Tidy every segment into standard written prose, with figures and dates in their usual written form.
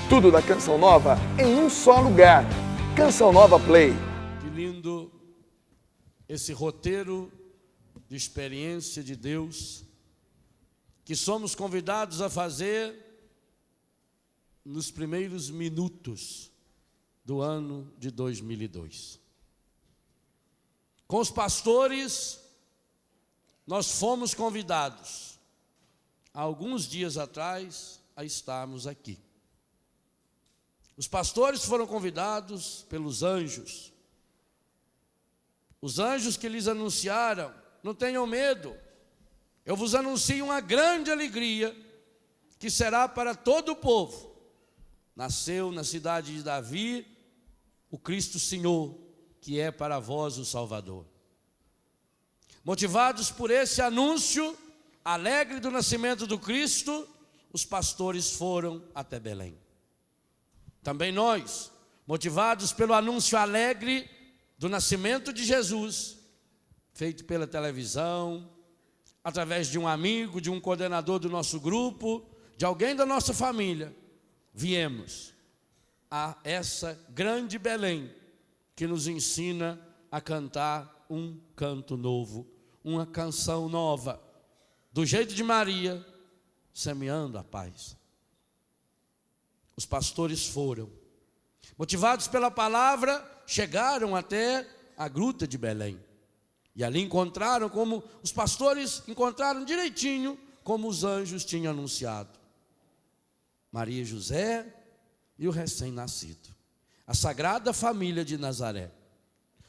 Tudo da Canção Nova em um só lugar. Canção Nova Play. Que lindo esse roteiro de experiência de Deus que somos convidados a fazer nos primeiros minutos do ano de 2002. Com os pastores, nós fomos convidados, há alguns dias atrás, a estarmos aqui. Os pastores foram convidados pelos anjos. Os anjos que lhes anunciaram: não tenham medo, eu vos anuncio uma grande alegria, que será para todo o povo. Nasceu na cidade de Davi o Cristo Senhor, que é para vós o Salvador. Motivados por esse anúncio alegre do nascimento do Cristo, os pastores foram até Belém. Também nós, motivados pelo anúncio alegre do nascimento de Jesus, feito pela televisão, através de um amigo, de um coordenador do nosso grupo, de alguém da nossa família, viemos a essa grande Belém, que nos ensina a cantar um canto novo, uma canção nova, do jeito de Maria, semeando a paz. Os pastores foram, motivados pela palavra, chegaram até a gruta de Belém. E ali encontraram, como os pastores encontraram direitinho, como os anjos tinham anunciado, Maria e José e o recém-nascido, a Sagrada Família de Nazaré.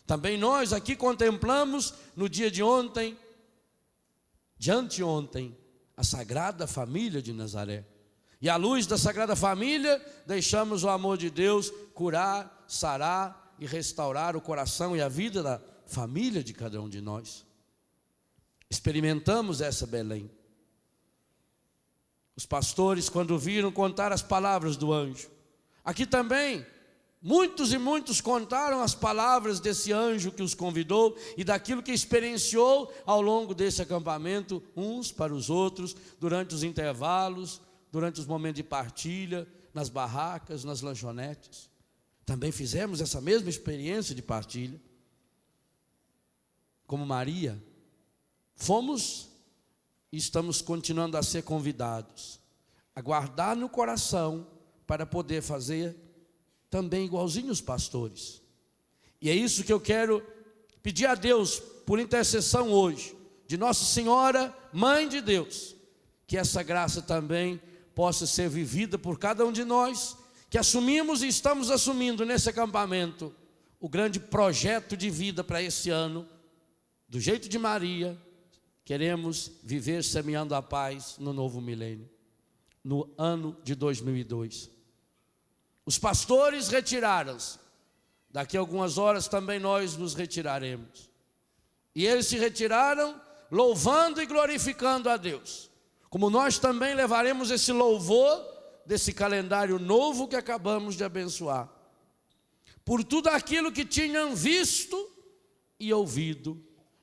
Também nós aqui contemplamos no dia de ontem, de anteontem, a Sagrada Família de Nazaré. E à luz da Sagrada Família, deixamos o amor de Deus curar, sarar e restaurar o coração e a vida da família de cada um de nós. Experimentamos essa Belém. Os pastores, quando viram contar as palavras do anjo, aqui também, muitos e muitos contaram as palavras desse anjo que os convidou e daquilo que experienciou ao longo desse acampamento, uns para os outros, durante os intervalos, durante os momentos de partilha, nas barracas, nas lanchonetes. Também fizemos essa mesma experiência de partilha. Como Maria, fomos e estamos continuando a ser convidados a guardar no coração para poder fazer também igualzinho os pastores. E é isso que eu quero pedir a Deus por intercessão hoje, de Nossa Senhora, Mãe de Deus, que essa graça também possa ser vivida por cada um de nós, que assumimos e estamos assumindo nesse acampamento o grande projeto de vida para esse ano. Do jeito de Maria, queremos viver semeando a paz no novo milênio, no ano de 2002. Os pastores retiraram-se. Daqui a algumas horas também nós nos retiraremos. E eles se retiraram louvando e glorificando a Deus. Como nós também levaremos esse louvor desse calendário novo que acabamos de abençoar, por tudo aquilo que tinham visto e ouvido,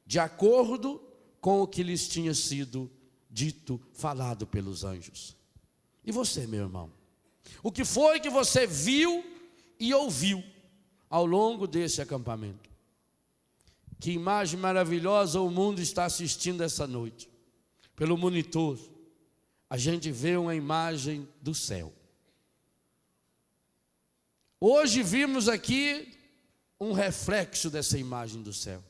de acordo com o que lhes tinha sido dito, falado pelos anjos. E você, meu irmão? O que foi que você viu e ouviu ao longo desse acampamento? Que imagem maravilhosa o mundo está assistindo essa noite. Pelo monitor, a gente vê uma imagem do céu. Hoje vimos aqui um reflexo dessa imagem do céu.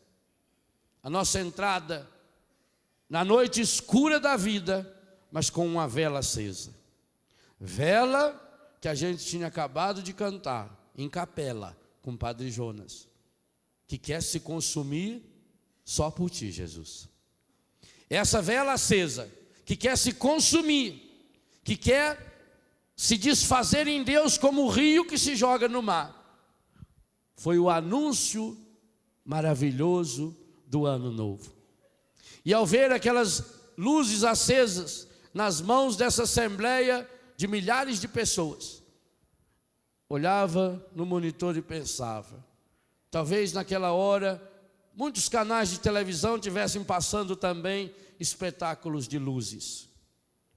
A nossa entrada na noite escura da vida, mas com uma vela acesa. Vela que a gente tinha acabado de cantar em capela com o Padre Jonas, que quer se consumir só por ti, Jesus. Essa vela acesa, que quer se consumir, que quer se desfazer em Deus como o rio que se joga no mar, foi o anúncio maravilhoso do ano novo. E ao ver aquelas luzes acesas nas mãos dessa assembleia de milhares de pessoas, olhava no monitor e pensava, talvez naquela hora muitos canais de televisão tivessem passando também espetáculos de luzes,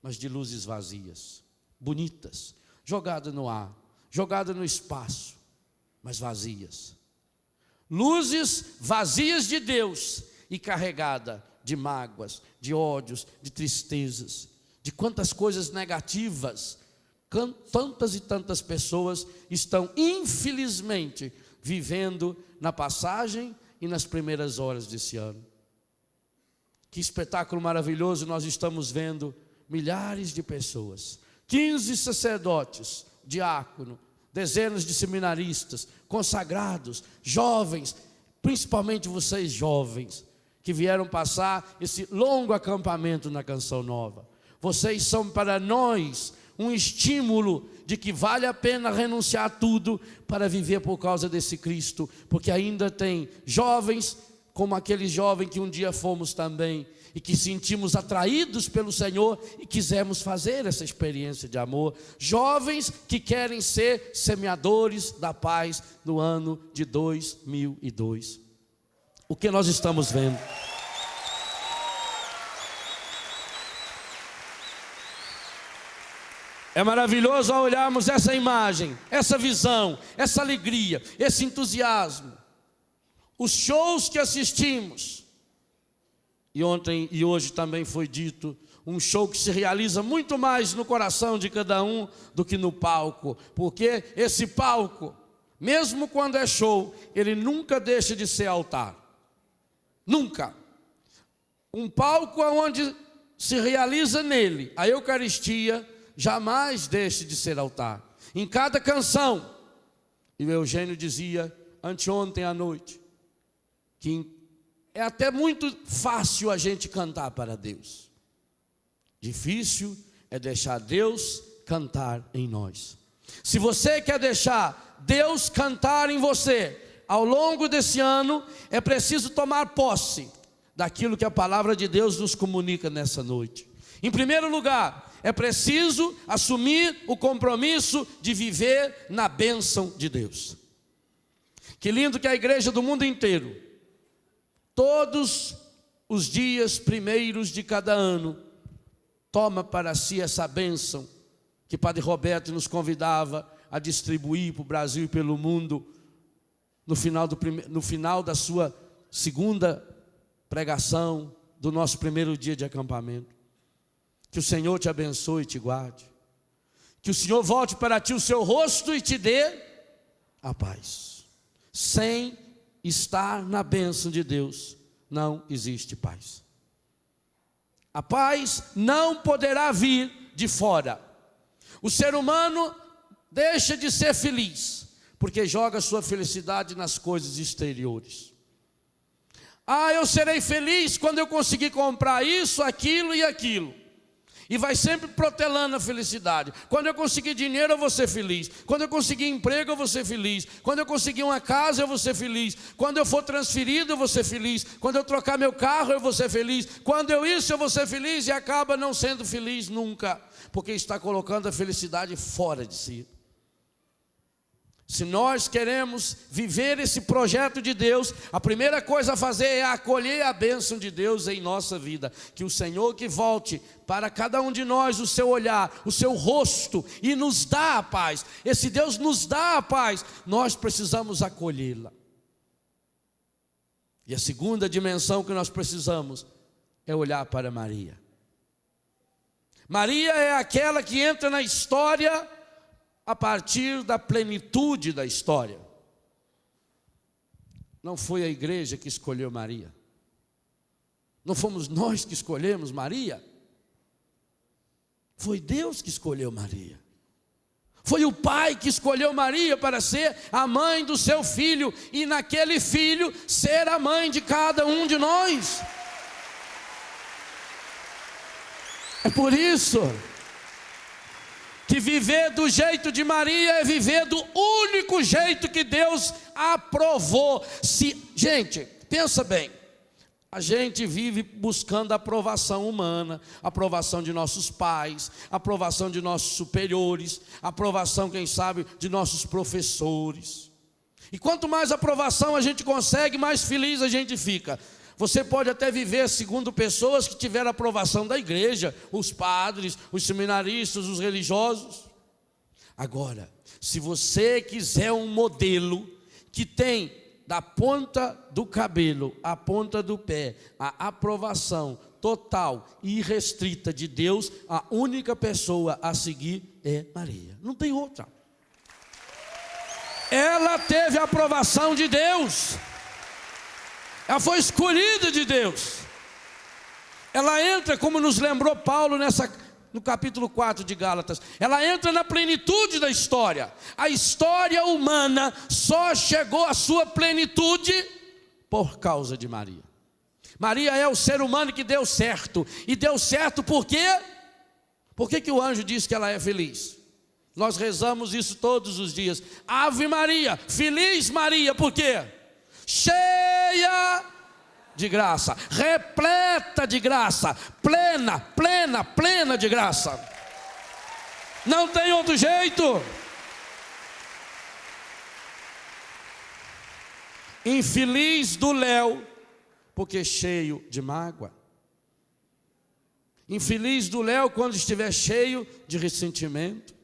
mas de luzes vazias, bonitas, jogadas no ar, jogadas no espaço, mas vazias. Luzes vazias de Deus e carregada de mágoas, de ódios, de tristezas, de quantas coisas negativas. Tantas e tantas pessoas estão, infelizmente, vivendo na passagem e nas primeiras horas desse ano. Que espetáculo maravilhoso nós estamos vendo, milhares de pessoas, 15 sacerdotes, diácono, dezenas de seminaristas, consagrados, jovens, principalmente vocês jovens, que vieram passar esse longo acampamento na Canção Nova. Vocês são para nós um estímulo de que vale a pena renunciar a tudo para viver por causa desse Cristo, porque ainda tem jovens, como aquele jovem que um dia fomos também, e que sentimos atraídos pelo Senhor e quisemos fazer essa experiência de amor. Jovens que querem ser semeadores da paz no ano de 2002. O que nós estamos vendo? É maravilhoso ao olharmos essa imagem, essa visão, essa alegria, esse entusiasmo. Os shows que assistimos, e ontem e hoje também foi dito, um show que se realiza muito mais no coração de cada um do que no palco, porque esse palco, mesmo quando é show, ele nunca deixa de ser altar. Nunca. Um palco onde se realiza nele a Eucaristia, jamais deixe de ser altar. Em cada canção, e o Eugênio dizia anteontem à noite, que é até muito fácil a gente cantar para Deus. Difícil é deixar Deus cantar em nós. Se você quer deixar Deus cantar em você, ao longo desse ano, é preciso tomar posse daquilo que a palavra de Deus nos comunica nessa noite. Em primeiro lugar, é preciso assumir o compromisso de viver na bênção de Deus. Que lindo que a igreja do mundo inteiro, todos os dias primeiros de cada ano, toma para si essa bênção que Padre Roberto nos convidava a distribuir para o Brasil e pelo mundo no final da sua segunda pregação do nosso primeiro dia de acampamento. Que o Senhor te abençoe e te guarde. Que o Senhor volte para ti o seu rosto e te dê a paz. Sem estar na bênção de Deus, não existe paz. A paz não poderá vir de fora. O ser humano deixa de ser feliz, porque joga sua felicidade nas coisas exteriores. Eu serei feliz quando eu conseguir comprar isso, aquilo e aquilo. E vai sempre protelando a felicidade. Quando eu conseguir dinheiro, eu vou ser feliz. Quando eu conseguir emprego, eu vou ser feliz. Quando eu conseguir uma casa, eu vou ser feliz. Quando eu for transferido, eu vou ser feliz. Quando eu trocar meu carro, eu vou ser feliz. Quando eu vou ser feliz, e acaba não sendo feliz nunca, porque está colocando a felicidade fora de si. Se nós queremos viver esse projeto de Deus, a primeira coisa a fazer é acolher a bênção de Deus em nossa vida. Que o Senhor que volte para cada um de nós o seu olhar, o seu rosto, e nos dá a paz. Esse Deus nos dá a paz, nós precisamos acolhê-la. E a segunda dimensão que nós precisamos é olhar para Maria. Maria é aquela que entra na história a partir da plenitude da história. Não foi a igreja que escolheu Maria. Não fomos nós que escolhemos Maria. Foi Deus que escolheu Maria. Foi o Pai que escolheu Maria para ser a mãe do seu filho, e naquele filho ser a mãe de cada um de nós. É por isso que viver do jeito de Maria é viver do único jeito que Deus aprovou. Gente, pensa bem, a gente vive buscando a aprovação humana, a aprovação de nossos pais, a aprovação de nossos superiores, a aprovação, quem sabe, de nossos professores. E quanto mais aprovação a gente consegue, mais feliz a gente fica. Você pode até viver segundo pessoas que tiveram aprovação da igreja, os padres, os seminaristas, os religiosos. Agora, se você quiser um modelo que tem da ponta do cabelo à ponta do pé a aprovação total e irrestrita de Deus, a única pessoa a seguir é Maria. Não tem outra. Ela teve a aprovação de Deus. Ela foi escolhida de Deus. Ela entra, como nos lembrou Paulo no capítulo 4 de Gálatas, ela entra na plenitude da história. A história humana só chegou à sua plenitude por causa de Maria. Maria é o ser humano que deu certo. E deu certo por quê? Por que o anjo diz que ela é feliz? Nós rezamos isso todos os dias. Ave Maria, feliz Maria, por quê? Cheia de graça, repleta de graça, plena, plena, plena de graça. Não tem outro jeito. Infeliz do Léo, porque cheio de mágoa. Infeliz do Léo quando estiver cheio de ressentimento.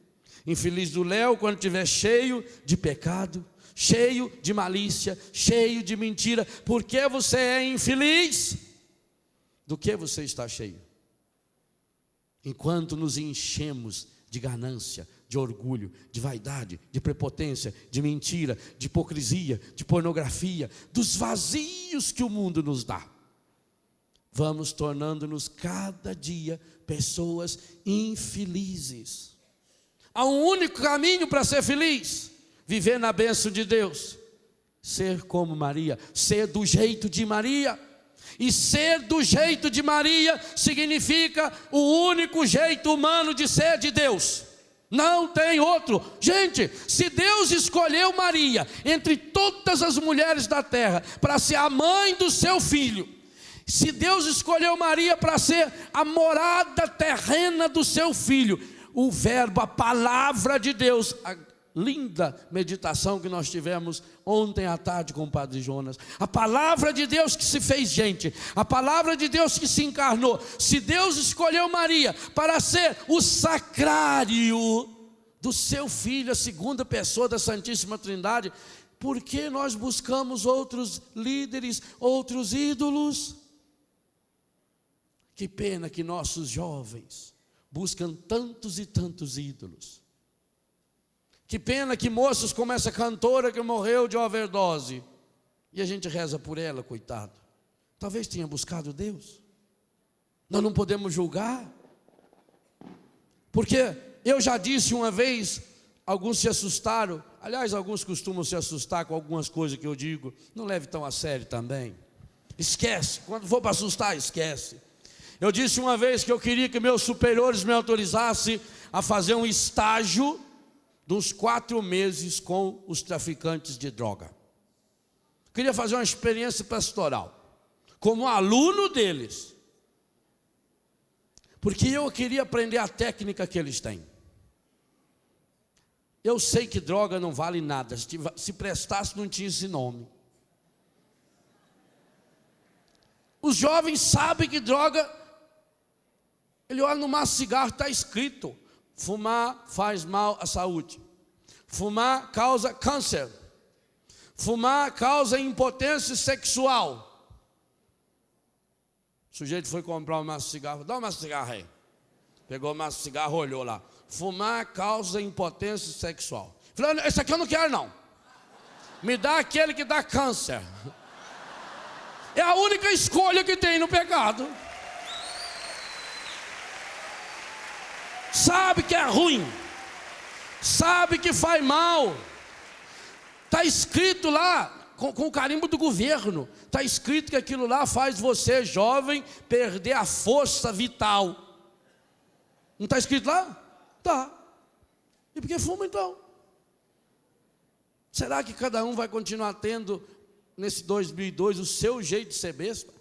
Infeliz do Léo quando estiver cheio de pecado, cheio de malícia, cheio de mentira. Por que você é infeliz? Do que você está cheio? Enquanto nos enchemos de ganância, de orgulho, de vaidade, de prepotência, de mentira, de hipocrisia, de pornografia, dos vazios que o mundo nos dá, vamos tornando-nos cada dia pessoas infelizes. Há um único caminho para ser feliz: viver na bênção de Deus, ser como Maria, ser do jeito de Maria. E ser do jeito de Maria significa o único jeito humano de ser de Deus. Não tem outro. Gente, se Deus escolheu Maria entre todas as mulheres da terra para ser a mãe do seu filho, se Deus escolheu Maria para ser a morada terrena do seu filho, o verbo, a palavra de Deus, a linda meditação que nós tivemos ontem à tarde com o Padre Jonas, a palavra de Deus que se fez gente, a palavra de Deus que se encarnou. Se Deus escolheu Maria para ser o sacrário do seu filho, a segunda pessoa da Santíssima Trindade, por que nós buscamos outros líderes, outros ídolos? Que pena que nossos jovens buscam tantos e tantos ídolos. Que pena que moços como essa cantora que morreu de overdose, e a gente reza por ela, coitado. Talvez tenha buscado Deus. Nós não podemos julgar, porque eu já disse uma vez, alguns se assustaram. Aliás, alguns costumam se assustar com algumas coisas que eu digo. Não leve tão a sério também. Esquece, quando for para assustar, esquece. Eu disse uma vez que eu queria que meus superiores me autorizassem a fazer um estágio de uns 4 meses com os traficantes de droga. Queria fazer uma experiência pastoral, como aluno deles, porque eu queria aprender a técnica que eles têm. Eu sei que droga não vale nada, se prestasse não tinha esse nome. Os jovens sabem que droga, ele olha no maço de cigarro, está escrito: fumar faz mal à saúde. Fumar causa câncer. Fumar causa impotência sexual. O sujeito foi comprar um maço de cigarro. Dá um maço de cigarro aí. Pegou o maço de cigarro, olhou lá. Fumar causa impotência sexual. Falei: esse aqui eu não quero não. Me dá aquele que dá câncer. É a única escolha que tem no pecado. Sabe que é ruim, sabe que faz mal, está escrito lá, com o carimbo do governo, está escrito que aquilo lá faz você, jovem, perder a força vital. Não está escrito lá? Tá. E por que fuma então? Será que cada um vai continuar tendo, nesse 2002, o seu jeito de ser besta?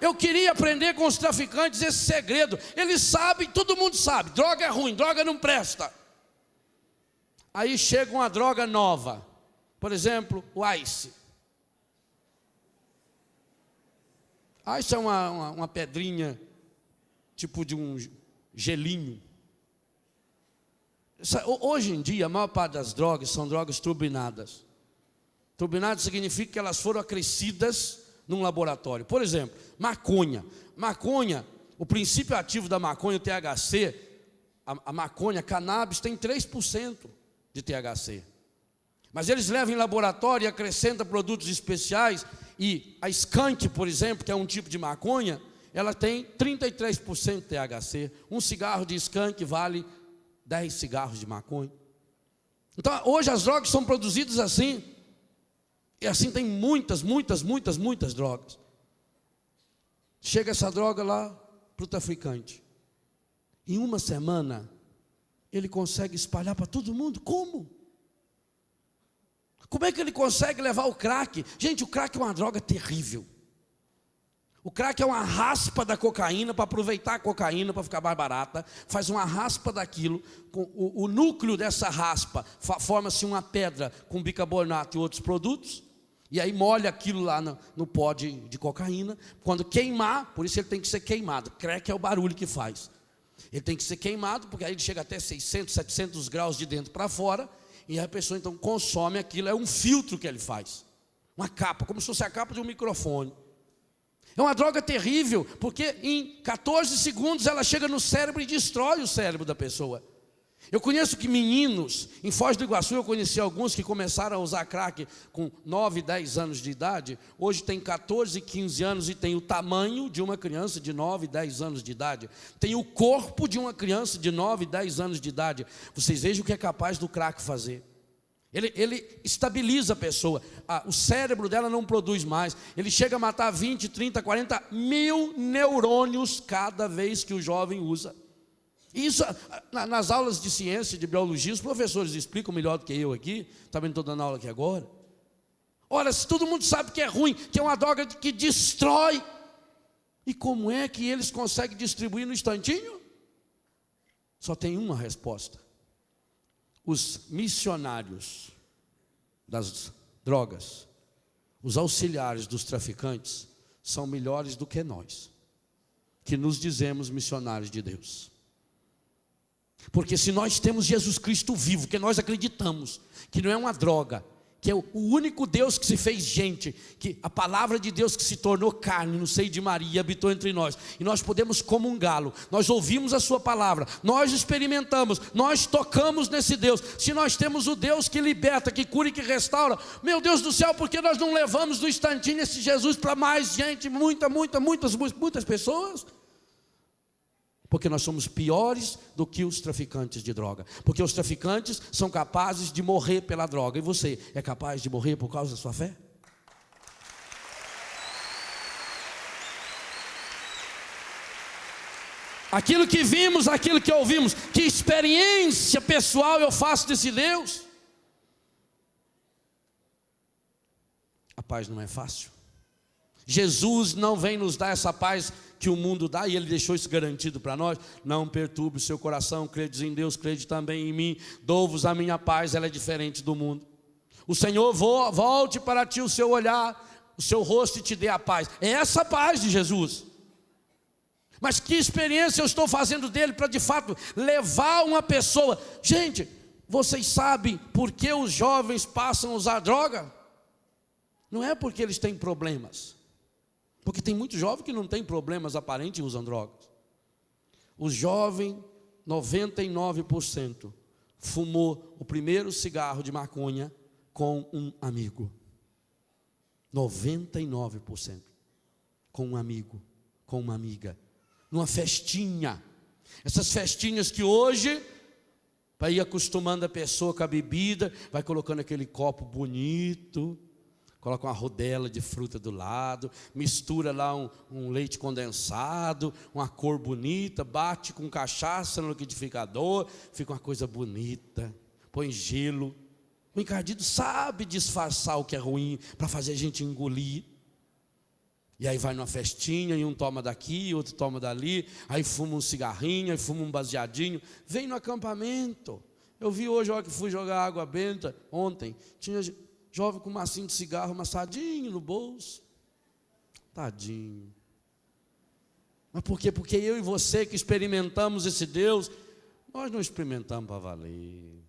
Eu queria aprender com os traficantes esse segredo. Eles sabem, todo mundo sabe, droga é ruim, droga não presta. Aí chega uma droga nova, por exemplo, o Ice. Ice é uma pedrinha, tipo de um gelinho. Hoje em dia, a maior parte das drogas são drogas turbinadas. Turbinadas significa que elas foram acrescidas num laboratório. Por exemplo, maconha. Maconha, o princípio ativo da maconha, o THC, a maconha, a cannabis, tem 3% de THC. Mas eles levam em laboratório e acrescentam produtos especiais. E a skunk, por exemplo, que é um tipo de maconha, ela tem 33% de THC. Um cigarro de skunk vale 10 cigarros de maconha. Então, hoje as drogas são produzidas assim. E assim tem muitas drogas. Chega essa droga lá para o traficante. Em uma semana, ele consegue espalhar para todo mundo. Como? Como é que ele consegue levar o crack? Gente, o crack é uma droga terrível. O crack é uma raspa da cocaína, para aproveitar a cocaína, para ficar mais barata. Faz uma raspa daquilo. O núcleo dessa raspa forma-se uma pedra com bicarbonato e outros produtos. E aí molha aquilo lá no pó de cocaína. Quando queimar, por isso ele tem que ser queimado. Crack é o barulho que faz. Ele tem que ser queimado, porque aí ele chega até 600, 700 graus de dentro para fora. E a pessoa então consome aquilo. É um filtro que ele faz. Uma capa, como se fosse a capa de um microfone. É uma droga terrível, porque em 14 segundos ela chega no cérebro e destrói o cérebro da pessoa. Eu conheço que meninos, em Foz do Iguaçu eu conheci alguns que começaram a usar crack com 9, 10 anos de idade. Hoje tem 14, 15 anos e tem o tamanho de uma criança de 9, 10 anos de idade. Tem o corpo de uma criança de 9, 10 anos de idade. Vocês vejam o que é capaz do crack fazer. Ele estabiliza a pessoa. O cérebro dela não produz mais. Ele chega a matar 20, 30, 40 mil neurônios cada vez que o jovem usa. Isso, nas aulas de ciência, de biologia, os professores explicam melhor do que eu aqui. Também estou dando aula aqui agora. Ora, se todo mundo sabe que é ruim, que é uma droga que destrói, e como é que eles conseguem distribuir no instantinho? Só tem uma resposta. Os missionários das drogas, os auxiliares dos traficantes, são melhores do que nós, que nos dizemos missionários de Deus. Porque se nós temos Jesus Cristo vivo, que nós acreditamos que não é uma droga, que é o único Deus que se fez gente, que a palavra de Deus que se tornou carne no seio de Maria e habitou entre nós, e nós podemos comungá-lo, nós ouvimos a sua palavra, nós experimentamos, nós tocamos nesse Deus. Se nós temos o Deus que liberta, que cura e que restaura, meu Deus do céu, por que nós não levamos no instantinho esse Jesus para mais gente, muitas pessoas? Porque nós somos piores do que os traficantes de droga. Porque os traficantes são capazes de morrer pela droga. E você é capaz de morrer por causa da sua fé? Aquilo que vimos, aquilo que ouvimos, que experiência pessoal eu faço desse Deus? A paz não é fácil. Jesus não vem nos dar essa paz que o mundo dá, e Ele deixou isso garantido para nós. Não perturbe o seu coração, credes em Deus, crede também em mim, dou-vos a minha paz, ela é diferente do mundo. O Senhor volte para ti o seu olhar, o seu rosto e te dê a paz. É essa paz de Jesus. Mas que experiência eu estou fazendo dele para de fato levar uma pessoa? Gente, vocês sabem por que os jovens passam a usar droga? Não é porque eles têm problemas. Porque tem muito jovem que não tem problemas aparentes e usam drogas. O jovem, 99%, fumou o primeiro cigarro de maconha com um amigo. 99%. Com um amigo, com uma amiga. Numa festinha. Essas festinhas que hoje, para ir acostumando a pessoa com a bebida, vai colocando aquele copo bonito, coloca uma rodela de fruta do lado, mistura lá um leite condensado, uma cor bonita, bate com cachaça no liquidificador, fica uma coisa bonita, põe gelo. O encardido sabe disfarçar o que é ruim para fazer a gente engolir. E aí vai numa festinha, e um toma daqui, outro toma dali, aí fuma um cigarrinho, aí fuma um baseadinho, vem no acampamento. Eu vi hoje, a hora que fui jogar água benta, ontem, tinha jovem com um macinho de cigarro amassadinho no bolso. Tadinho. Mas por quê? Porque eu e você que experimentamos esse Deus, nós não experimentamos para valer.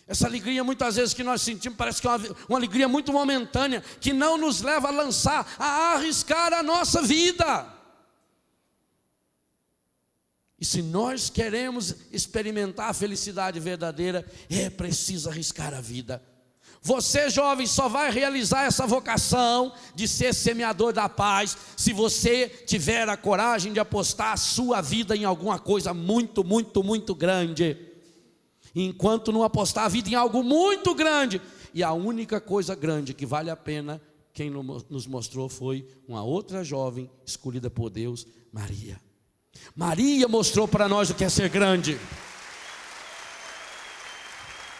Essa alegria muitas vezes que nós sentimos parece que é uma alegria muito momentânea, que não nos leva a lançar, a arriscar a nossa vida. E se nós queremos experimentar a felicidade verdadeira, é preciso arriscar a vida. Você, jovem, só vai realizar essa vocação de ser semeador da paz se você tiver a coragem de apostar a sua vida em alguma coisa muito, muito, muito grande. Enquanto não apostar a vida em algo muito grande, e a única coisa grande que vale a pena, quem nos mostrou foi uma outra jovem escolhida por Deus, Maria. Maria mostrou para nós o que é ser grande.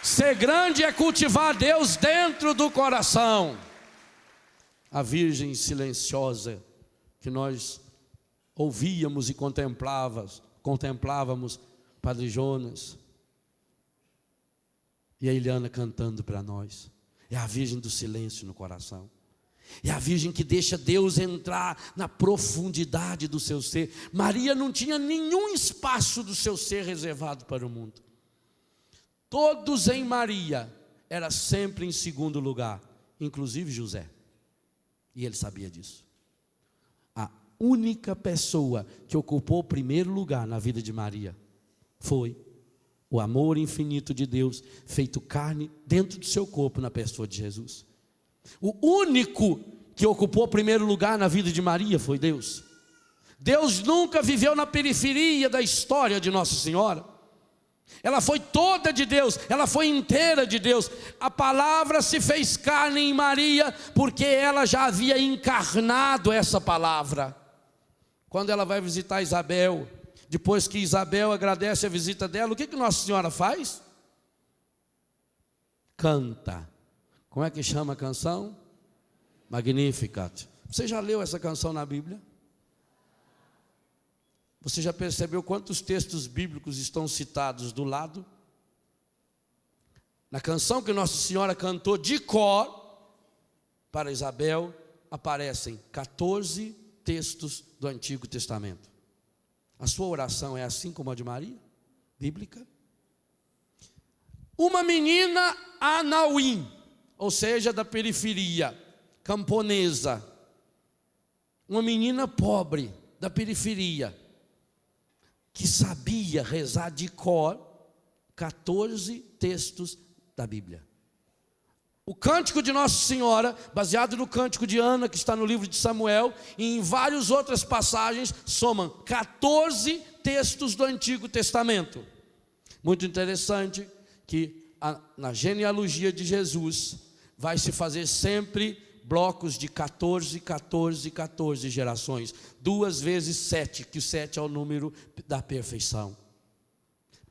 Ser grande é cultivar Deus dentro do coração. A Virgem silenciosa que nós ouvíamos e contemplávamos, Padre Jonas e a Eliana cantando para nós, é a Virgem do silêncio no coração. É a Virgem que deixa Deus entrar na profundidade do seu ser. Maria não tinha nenhum espaço do seu ser reservado para o mundo. Todos em Maria era sempre em segundo lugar, inclusive José. E ele sabia disso. A única pessoa que ocupou o primeiro lugar na vida de Maria foi o amor infinito de Deus feito carne dentro do seu corpo na pessoa de Jesus. O único que ocupou o primeiro lugar na vida de Maria foi Deus. Deus nunca viveu na periferia da história de Nossa Senhora. Ela foi toda de Deus, ela foi inteira de Deus. A palavra se fez carne em Maria, porque ela já havia encarnado essa palavra. Quando ela vai visitar Isabel, depois que Isabel agradece a visita dela, o que Nossa Senhora faz? Canta. Como é que chama a canção? Magnificat. Você já leu essa canção na Bíblia? Você já percebeu quantos textos bíblicos estão citados do lado? Na canção que Nossa Senhora cantou de cor para Isabel, aparecem 14 textos do Antigo Testamento. A sua oração é assim como a de Maria? Bíblica? Uma menina anauim, ou seja, da periferia, camponesa. Uma menina pobre, da periferia, que sabia rezar de cor 14 textos da Bíblia. O cântico de Nossa Senhora, baseado no cântico de Ana, que está no livro de Samuel, e em várias outras passagens, somam 14 textos do Antigo Testamento. Muito interessante que na genealogia de Jesus vai se fazer sempre blocos de 14, 14, 14 gerações, 2 vezes 7, que o 7 é o número da perfeição.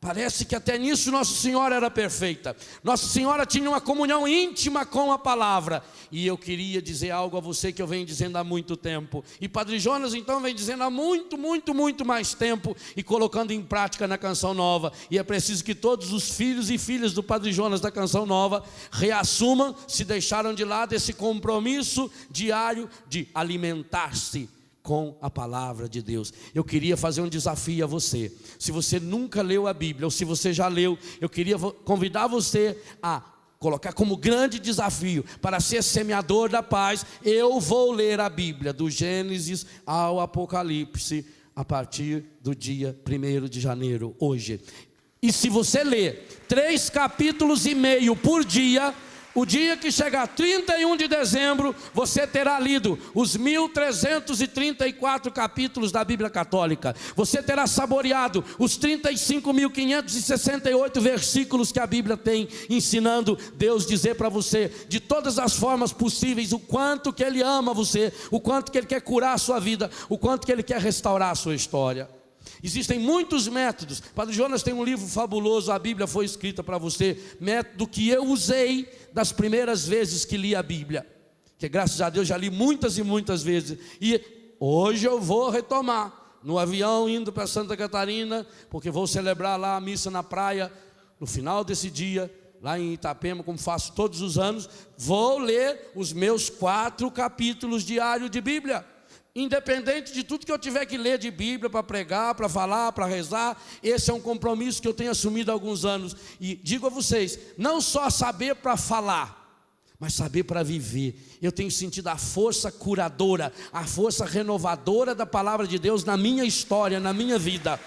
Parece que até nisso Nossa Senhora era perfeita. Nossa Senhora tinha uma comunhão íntima com a palavra. E eu queria dizer algo a você que eu venho dizendo há muito tempo. E Padre Jonas então vem dizendo há muito, muito, muito mais tempo e colocando em prática na Canção Nova. E é preciso que todos os filhos e filhas do Padre Jonas da Canção Nova reassumam, se deixaram de lado, esse compromisso diário de alimentar-se com a palavra de Deus. Eu queria fazer um desafio a você. Se você nunca leu a Bíblia, ou se você já leu, eu queria convidar você a colocar como grande desafio para ser semeador da paz. Eu vou ler a Bíblia do Gênesis ao Apocalipse a partir do dia 1º de janeiro, hoje. E se você ler 3,5 capítulos por dia, o dia que chegar 31 de dezembro, você terá lido os 1.334 capítulos da Bíblia Católica. Você terá saboreado os 35.568 versículos que a Bíblia tem, ensinando Deus dizer para você, de todas as formas possíveis, o quanto que Ele ama você, o quanto que Ele quer curar a sua vida, o quanto que Ele quer restaurar a sua história. Existem muitos métodos. Padre Jonas tem um livro fabuloso, a Bíblia foi escrita para você, método que eu usei das primeiras vezes que li a Bíblia, que graças a Deus já li muitas e muitas vezes, e hoje eu vou retomar, no avião indo para Santa Catarina, porque vou celebrar lá a missa na praia, no final desse dia, lá em Itapema, como faço todos os anos, vou ler os meus 4 capítulos diários de Bíblia. Independente de tudo que eu tiver que ler de Bíblia para pregar, para falar, para rezar, esse é um compromisso que eu tenho assumido há alguns anos. E digo a vocês, não só saber para falar, mas saber para viver. Eu tenho sentido a força curadora, a força renovadora da palavra de Deus na minha história, na minha vida.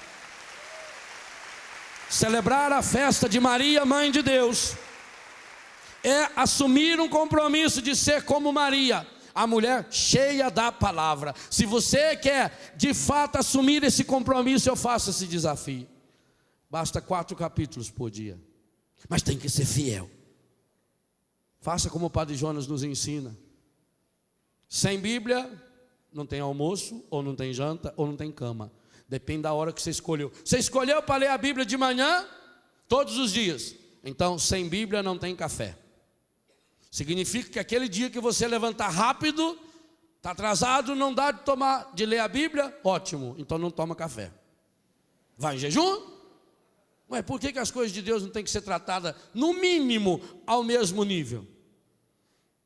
Celebrar a festa de Maria, Mãe de Deus, é assumir um compromisso de ser como Maria, a mulher cheia da palavra. Se você quer de fato assumir esse compromisso, eu faço esse desafio. Basta 4 capítulos por dia, mas tem que ser fiel. Faça como o Padre Jonas nos ensina. Sem Bíblia, não tem almoço, ou não tem janta, ou não tem cama. Depende da hora que você escolheu. Você escolheu para ler a Bíblia de manhã, todos os dias. Então, sem Bíblia não tem café. Significa que aquele dia que você levantar rápido, está atrasado, não dá de ler a Bíblia? Ótimo, então não toma café. Vai em jejum? Ué, por que as coisas de Deus não têm que ser tratadas, no mínimo, ao mesmo nível?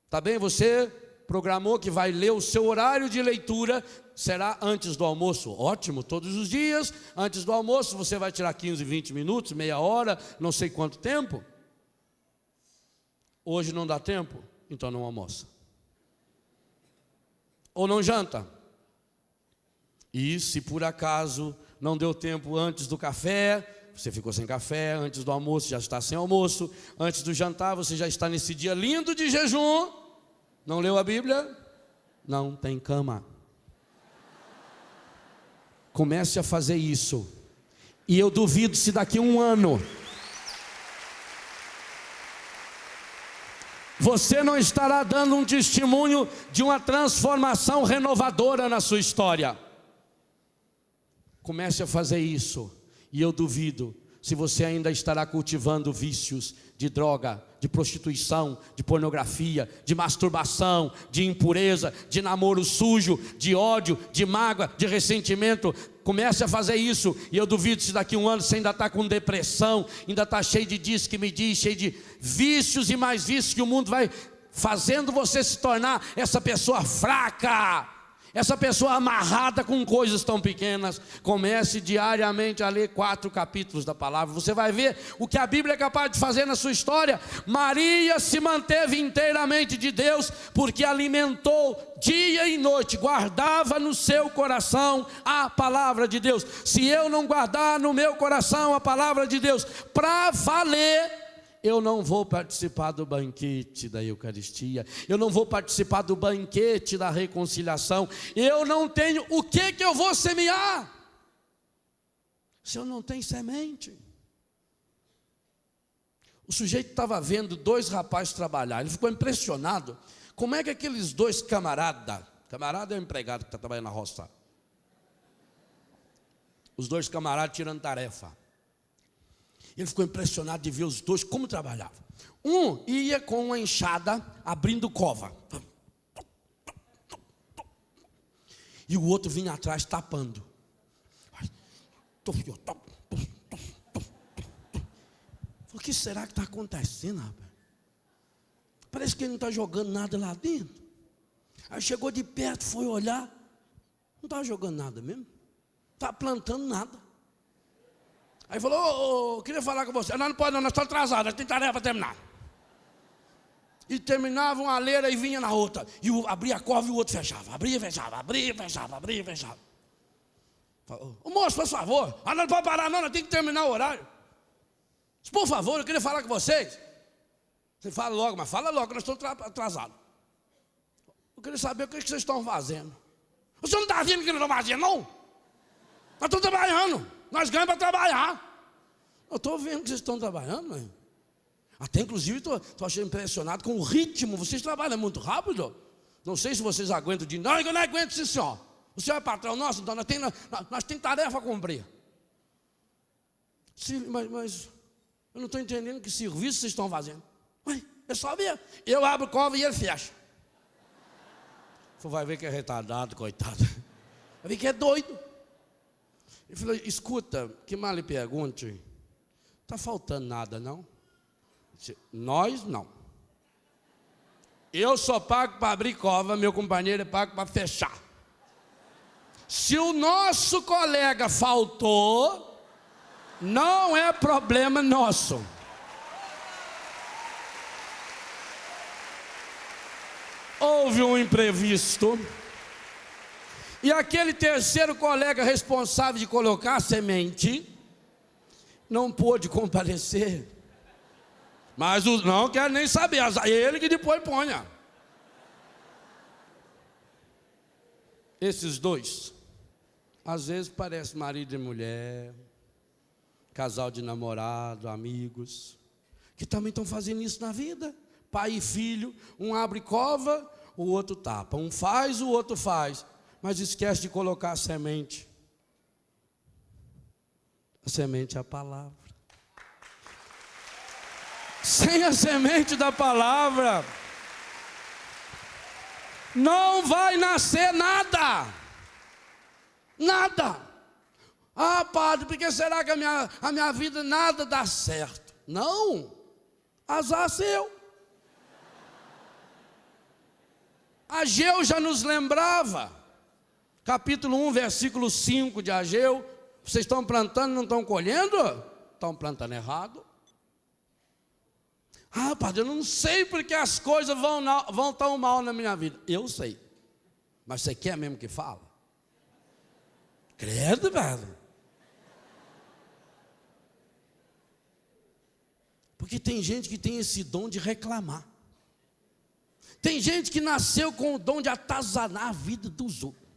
Tá bem, você programou que vai ler o seu horário de leitura, será antes do almoço. Ótimo, todos os dias, antes do almoço, você vai tirar 15, 20 minutos, meia hora, não sei quanto tempo. Hoje não dá tempo, então não almoça. Ou não janta. E se por acaso não deu tempo antes do café, você ficou sem café, antes do almoço já está sem almoço, antes do jantar você já está nesse dia lindo de jejum, não leu a Bíblia, não tem cama. Comece a fazer isso, e eu duvido se daqui a um ano você não estará dando um testemunho de uma transformação renovadora na sua história. Comece a fazer isso, e eu duvido se você ainda estará cultivando vícios de droga, de prostituição, de pornografia, de masturbação, de impureza, de namoro sujo, de ódio, de mágoa, de ressentimento. Comece a fazer isso, e eu duvido se daqui a um ano você ainda está com depressão, ainda está cheio de diz que me diz, cheio de vícios e mais vícios, que o mundo vai fazendo você se tornar essa pessoa fraca, essa pessoa amarrada com coisas tão pequenas. Comece diariamente a ler 4 capítulos da palavra. Você vai ver o que a Bíblia é capaz de fazer na sua história. Maria se manteve inteiramente de Deus, porque alimentou dia e noite, guardava no seu coração a palavra de Deus. Se eu não guardar no meu coração a palavra de Deus para valer, eu não vou participar do banquete da Eucaristia, eu não vou participar do banquete da reconciliação, eu não tenho o que eu vou semear, se eu não tenho semente. O sujeito estava vendo 2 rapazes trabalhar, ele ficou impressionado, como é que aqueles 2 camarada é o empregado que está trabalhando na roça, os 2 camaradas tirando tarefa. Ele ficou impressionado de ver os 2 como trabalhavam. Um ia com uma enxada abrindo cova, e o outro vinha atrás tapando. O que será que está acontecendo, rapaz? Parece que ele não está jogando nada lá dentro. Aí chegou de perto, foi olhar, não está jogando nada mesmo, não está plantando nada. Aí falou, queria falar com você. Não pode não, nós estamos atrasados, nós temos tarefa para terminar. E terminava uma leira e vinha na outra. E abria a cova e o outro fechava. Abria e fechava, abria e fechava, abria e fechava. Ô moço, por favor. Não pode parar não, nós temos que terminar o horário. Por favor, eu queria falar com vocês. Você fala logo, mas fala logo, nós estamos atrasados. Eu queria saber o que vocês estão fazendo. O senhor não está vendo o que nós estamos fazendo, não? Nós estamos trabalhando. Nós ganhamos para trabalhar. Eu estou vendo que vocês estão trabalhando, mãe. Até inclusive estou achando impressionado com o ritmo. Vocês trabalham muito rápido. Não sei se vocês aguentam o dia. Não, eu não aguento, sim, senhor. O senhor é patrão nosso, então nós temos tarefa a cumprir. Sim, mas eu não estou entendendo que serviço vocês estão fazendo. Ué, é só ver. Eu abro cova e ele fecha. Você vai ver que é retardado, coitado. Vai ver que é doido. Ele falou, escuta, que mal lhe pergunte, está faltando nada não? Disse, nós não. Eu só pago para abrir cova, meu companheiro é pago para fechar. Se o nosso colega faltou, não é problema nosso. Houve um imprevisto, e aquele terceiro colega responsável de colocar a semente não pôde comparecer. Mas não quero nem saber, ele que depois ponha. Esses dois, às vezes parece marido e mulher, casal de namorado, amigos, que também estão fazendo isso na vida. Pai e filho, um abre cova, o outro tapa. Um faz, o outro faz. Mas esquece de colocar a semente. A semente é a palavra. Sem a semente da palavra, não vai nascer nada. Nada. Ah, padre, por que será que a minha vida nada dá certo? Não. Azar seu. Ageu já nos lembrava, capítulo 1, versículo 5 de Ageu: vocês estão plantando e não estão colhendo? Estão plantando errado. Ah, padre, eu não sei porque as coisas vão tão mal na minha vida. Eu sei, mas você quer mesmo que fala? Credo, padre. Porque tem gente que tem esse dom de reclamar. Tem gente que nasceu com o dom de atazanar a vida dos outros.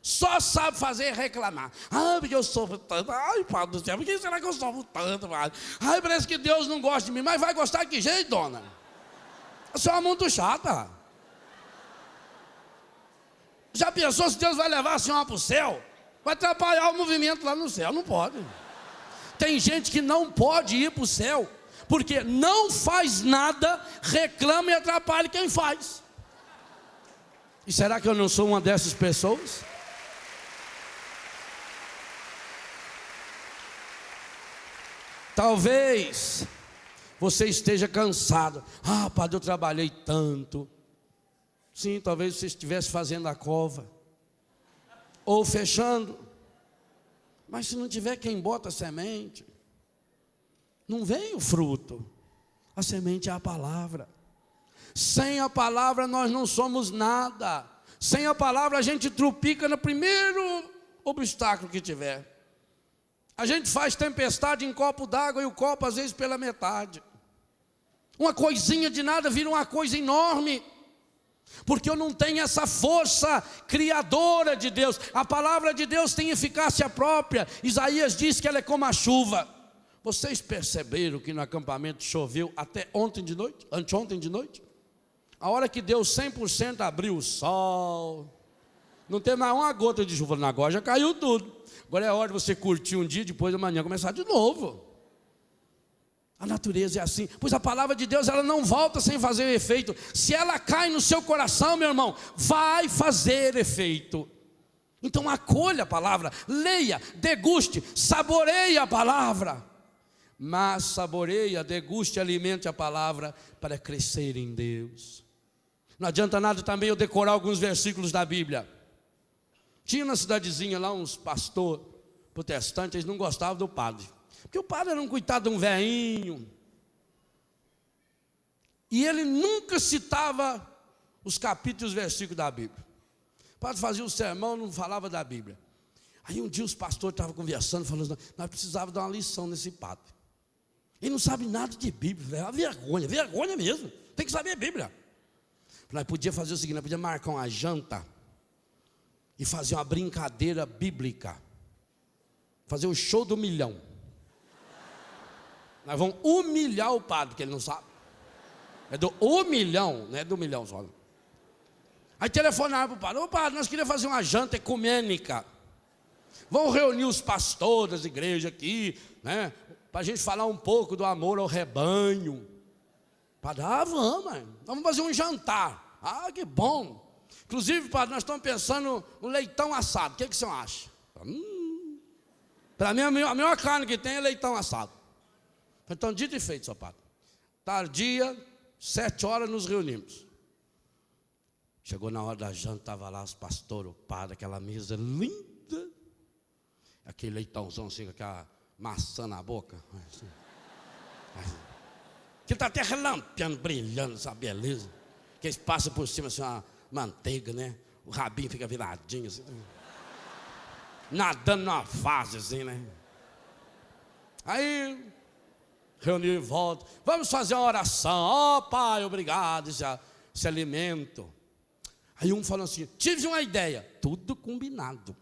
Só sabe fazer reclamar. Ah, porque eu sofro tanto. Ai, Pai do céu, por que será que eu sofro tanto, Pai? Ai, parece que Deus não gosta de mim. Mas vai gostar de que jeito, dona? A senhora é muito chata. Já pensou se Deus vai levar a senhora para o céu? Vai atrapalhar o movimento lá no céu. Não pode. Tem gente que não pode ir para o céu, porque não faz nada, reclama e atrapalha quem faz. E será que eu não sou uma dessas pessoas? Talvez você esteja cansado. Ah, padre, eu trabalhei tanto. Sim, talvez você estivesse fazendo a cova, ou fechando. Mas se não tiver quem bota a semente, não vem o fruto. A semente é a palavra. Sem a palavra nós não somos nada. Sem a palavra a gente trupica no primeiro obstáculo que tiver. A gente faz tempestade em copo d'água e o copo às vezes pela metade. Uma coisinha de nada vira uma coisa enorme. Porque eu não tenho essa força criadora de Deus. A palavra de Deus tem eficácia própria. Isaías diz que ela é como a chuva. Vocês perceberam que no acampamento choveu até ontem de noite? Anteontem de noite? A hora que deu 100% abriu o sol. Não tem mais uma gota de chuva. Agora já caiu tudo. Agora é hora de você curtir um dia, depois da manhã começar de novo. A natureza é assim. Pois a palavra de Deus, ela não volta sem fazer efeito. Se ela cai no seu coração, meu irmão, vai fazer efeito. Então acolha a palavra, leia, deguste, saboreie a palavra. Mas saboreia, deguste, alimente a palavra para crescer em Deus. Não adianta nada também eu decorar alguns versículos da Bíblia. Tinha na cidadezinha lá uns pastores protestantes, eles não gostavam do padre. Porque o padre era um coitado de um velhinho. E ele nunca citava os capítulos e os versículos da Bíblia. O padre fazia o sermão, não falava da Bíblia. Aí um dia os pastores estavam conversando, falando, nós precisávamos dar uma lição nesse padre. Ele não sabe nada de Bíblia. É uma vergonha, vergonha mesmo. Tem que saber a Bíblia. Nós podíamos fazer o seguinte, nós podíamos marcar uma janta e fazer uma brincadeira bíblica. Fazer o show do milhão. Nós vamos humilhar o padre, porque ele não sabe. É do 1 milhão, não é do milhão só. Aí telefonaram para o padre: ô padre, nós queríamos fazer uma janta ecumênica. Vamos reunir os pastores das igrejas aqui, né? Para a gente falar um pouco do amor ao rebanho. Padre, vamos, vamos fazer um jantar. Ah, que bom. Inclusive, padre, nós estamos pensando no leitão assado. O que você acha? Para mim, a melhor carne que tem é leitão assado. Então, dito e feito, seu padre. Tardia, 7 horas nos reunimos. Chegou na hora da janta, estava lá os pastores, o padre, aquela mesa linda, aquele leitãozão assim, com aquela maçã na boca, assim. Que está até relampeando, brilhando, essa beleza. Que eles passam por cima assim, uma manteiga, né? O rabinho fica viradinho assim, nadando numa fase assim, né? Aí reuniu em volta, vamos fazer uma oração. Ó Pai, obrigado, esse alimento. Aí um falou assim, tive uma ideia. Tudo combinado.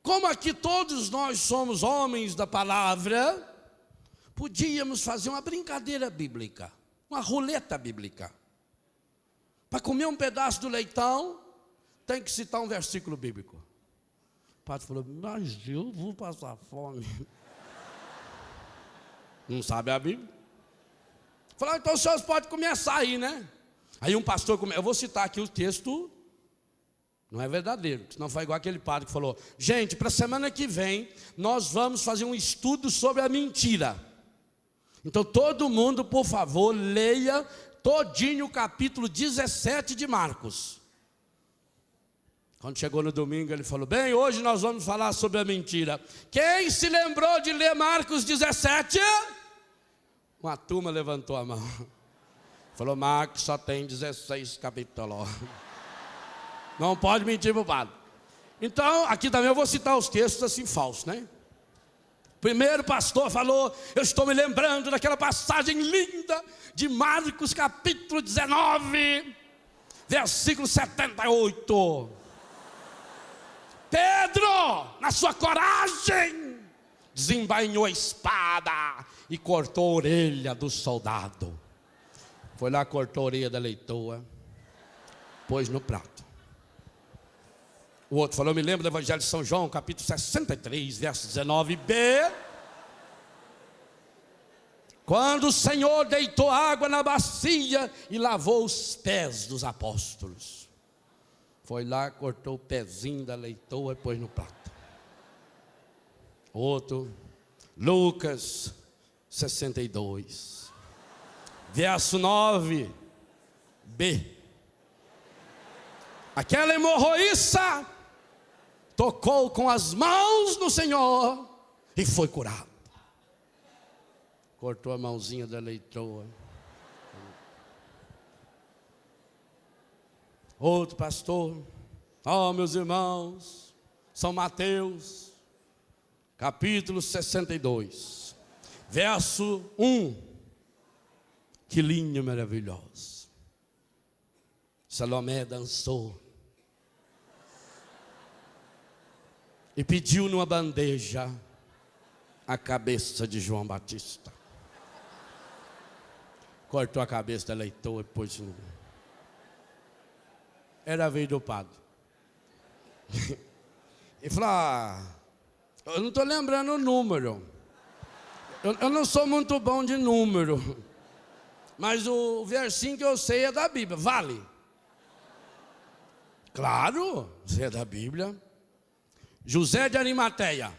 Como aqui todos nós somos homens da palavra, podíamos fazer uma brincadeira bíblica, uma roleta bíblica. Para comer um pedaço do leitão, tem que citar um versículo bíblico. O padre falou, mas eu vou passar fome. Não sabe a Bíblia? Falou, então os senhores podem começar aí, né? Aí um pastor, eu vou citar aqui o texto, não é verdadeiro, senão foi igual aquele padre que falou, gente, para a semana que vem, nós vamos fazer um estudo sobre a mentira. Então todo mundo, por favor, leia todinho o capítulo 17 de Marcos. Quando chegou no domingo, ele falou, bem, hoje nós vamos falar sobre a mentira. Quem se lembrou de ler Marcos 17? Uma turma levantou a mão. Falou, Marcos só tem 16 capítulos. Não pode mentir para o padre. Então, aqui também eu vou citar os textos assim falsos, né? Primeiro pastor falou, eu estou me lembrando daquela passagem linda de Marcos capítulo 19, versículo 78. Pedro, na sua coragem, desembainhou a espada e cortou a orelha do soldado. Foi lá, cortou a orelha da leitoa, pôs no prato. O outro falou, eu me lembro do Evangelho de São João, capítulo 63, verso 19b. Quando o Senhor deitou água na bacia e lavou os pés dos apóstolos. Foi lá, cortou o pezinho da leitoa e pôs no prato. Outro, Lucas 62, verso 9b. Aquela hemorroíça tocou com as mãos no Senhor e foi curado. Cortou a mãozinha da leitoa. Outro pastor, meus irmãos, São Mateus, capítulo 62, verso 1. Que linha maravilhosa. Salomé dançou e pediu numa bandeja a cabeça de João Batista. Cortou a cabeça da leitoa e pôs no... Era a vez do padre. E falou, eu não estou lembrando o número. Eu não sou muito bom de número. Mas o versinho que eu sei é da Bíblia. Vale? Claro, você é da Bíblia. José de Arimateia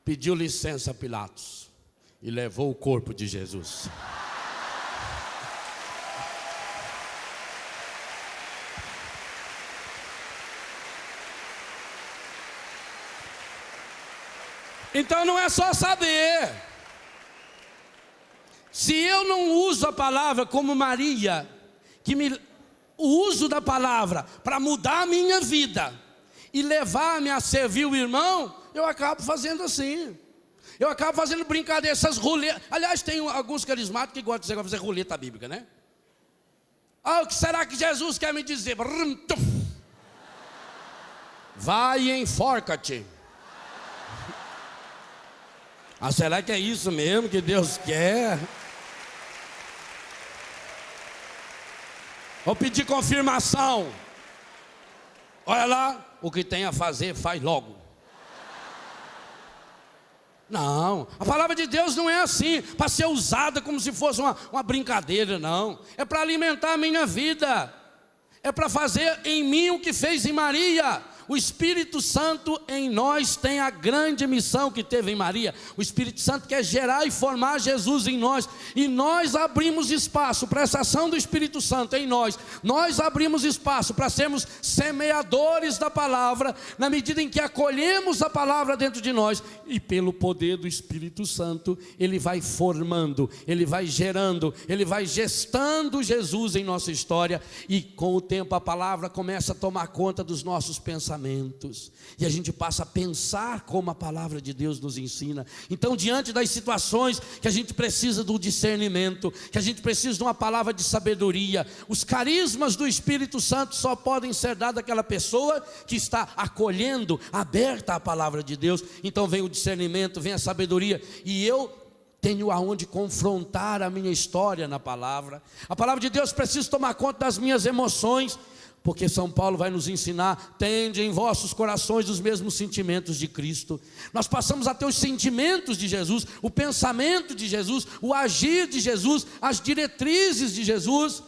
pediu licença a Pilatos e levou o corpo de Jesus. Então não é só saber. Se eu não uso a palavra como Maria, o uso da palavra para mudar a minha vida e levar-me a servir o irmão, eu acabo fazendo assim. Eu acabo fazendo brincadeira, essas roletas. Aliás, tem alguns carismáticos que gostam de fazer roleta bíblica, né? O que será que Jesus quer me dizer? Vai e enforca-te. Será que é isso mesmo que Deus quer? Vou pedir confirmação. Olha lá, o que tem a fazer, faz logo. Não, a palavra de Deus não é assim, para ser usada como se fosse uma brincadeira, não. É para alimentar a minha vida. É para fazer em mim o que fez em Maria. o Espírito Santo em nós tem a grande missão que teve em Maria. O Espírito Santo quer gerar e formar Jesus em nós, e nós abrimos espaço para essa ação do Espírito Santo em nós. Nós abrimos espaço para sermos semeadores da palavra, na medida em que acolhemos a palavra dentro de nós, e pelo poder do Espírito Santo, Ele vai formando, Ele vai gerando, Ele vai gestando Jesus em nossa história, e com o tempo a palavra começa a tomar conta dos nossos pensamentos, e a gente passa a pensar como a palavra de Deus nos ensina. Então, diante das situações que a gente precisa do discernimento, que a gente precisa de uma palavra de sabedoria, os carismas do Espírito Santo só podem ser dados àquela pessoa que está acolhendo, aberta à palavra de Deus. Então vem o discernimento, vem a sabedoria, e eu tenho aonde confrontar a minha história na palavra. A palavra de Deus precisa tomar conta das minhas emoções, porque São Paulo vai nos ensinar: tende em vossos corações os mesmos sentimentos de Cristo. Nós passamos a ter os sentimentos de Jesus, o pensamento de Jesus, o agir de Jesus, as diretrizes de Jesus.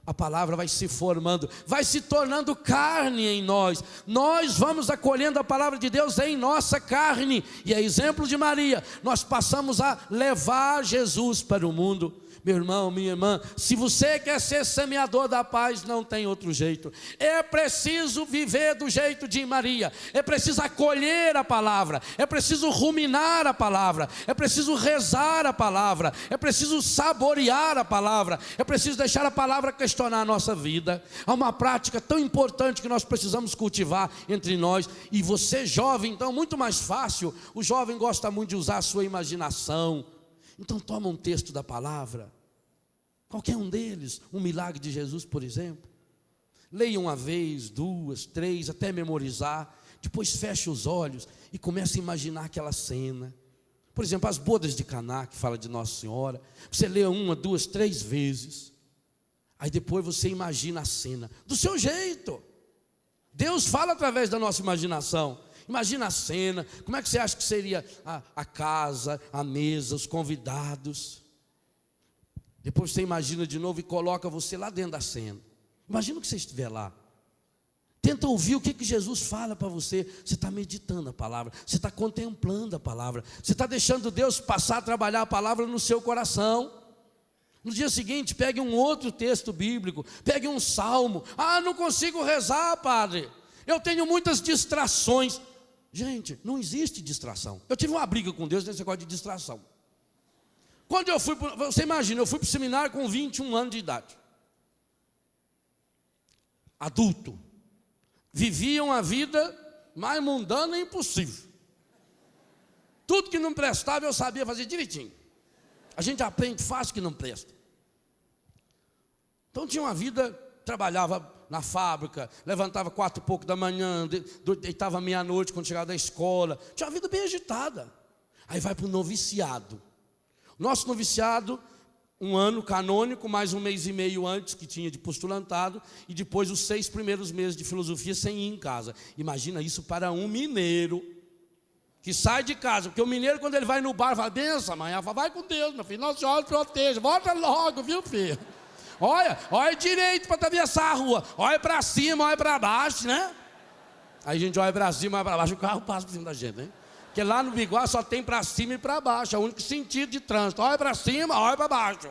A palavra vai se formando, vai se tornando carne em nós. Nós vamos acolhendo a palavra de Deus em nossa carne, e é exemplo de Maria, nós passamos a levar Jesus para o mundo. Meu irmão, minha irmã, se você quer ser semeador da paz, não tem outro jeito. É preciso viver do jeito de Maria. É preciso acolher a palavra. É preciso ruminar a palavra. É preciso rezar a palavra. É preciso saborear a palavra. É preciso deixar a palavra questionar a nossa vida. Há uma prática tão importante que nós precisamos cultivar entre nós. E você jovem, então, muito mais fácil. O jovem gosta muito de usar a sua imaginação. Então toma um texto da palavra, qualquer um deles, um milagre de Jesus, por exemplo. Leia uma vez, duas, três, até memorizar. Depois fecha os olhos e começa a imaginar aquela cena. Por exemplo, as bodas de Caná, que fala de Nossa Senhora. Você lê uma, duas, três vezes. Aí depois você imagina a cena, do seu jeito. Deus fala através da nossa imaginação. Imagina a cena, como é que você acha que seria a casa, a mesa, os convidados? Depois você imagina de novo e coloca você lá dentro da cena. Imagina que você estiver lá. Tenta ouvir o que Jesus fala para você. Você está meditando a palavra, você está contemplando a palavra, você está deixando Deus passar a trabalhar a palavra no seu coração. No dia seguinte, pegue um outro texto bíblico, pegue um salmo. Não consigo rezar, padre, eu tenho muitas distrações. Gente, não existe distração. Eu tive uma briga com Deus nesse negócio de distração. Quando eu fui, você imagina, eu fui para o seminário com 21 anos de idade. Adulto. Viviam a vida mais mundana e impossível. Tudo que não prestava eu sabia fazer direitinho. A gente aprende fácil que não presta. Então tinha uma vida, trabalhava na fábrica, levantava 4 e pouco da manhã, deitava meia-noite quando chegava da escola. Tinha uma vida bem agitada. Aí vai para o noviciado. Nosso noviciado, 1 ano canônico, mais 1 mês e meio antes que tinha de postulantado, e depois os 6 primeiros meses de filosofia sem ir em casa. Imagina isso para um mineiro que sai de casa, porque o mineiro, quando ele vai no bar, fala: benção, amanhã, vai com Deus, meu filho, Nossa Senhora proteja, volta logo, viu, filho? Olha direito para atravessar a rua, olha para cima, olha para baixo, né? Aí a gente olha para cima, olha para baixo, o carro passa por cima da gente, né? Porque lá no Biguá só tem para cima e para baixo, é o único sentido de trânsito, olha para cima, olha para baixo.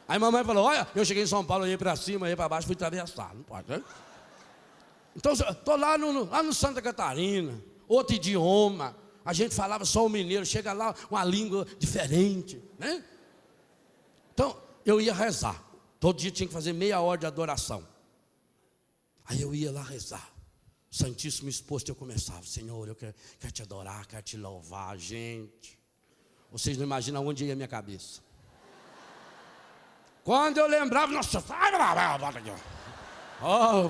Aí mamãe falou: olha, eu cheguei em São Paulo, olhei para cima, olhei para baixo, fui atravessar, não pode, né? Então, estou lá no Santa Catarina, outro idioma, a gente falava só o mineiro, chega lá, uma língua diferente, né? Então, eu ia rezar. Todo dia tinha que fazer meia hora de adoração. Aí eu ia lá rezar. Santíssimo exposto, eu começava: Senhor, eu quero te adorar, quero te louvar, gente. Vocês não imaginam onde ia a minha cabeça. Quando eu lembrava, nossa,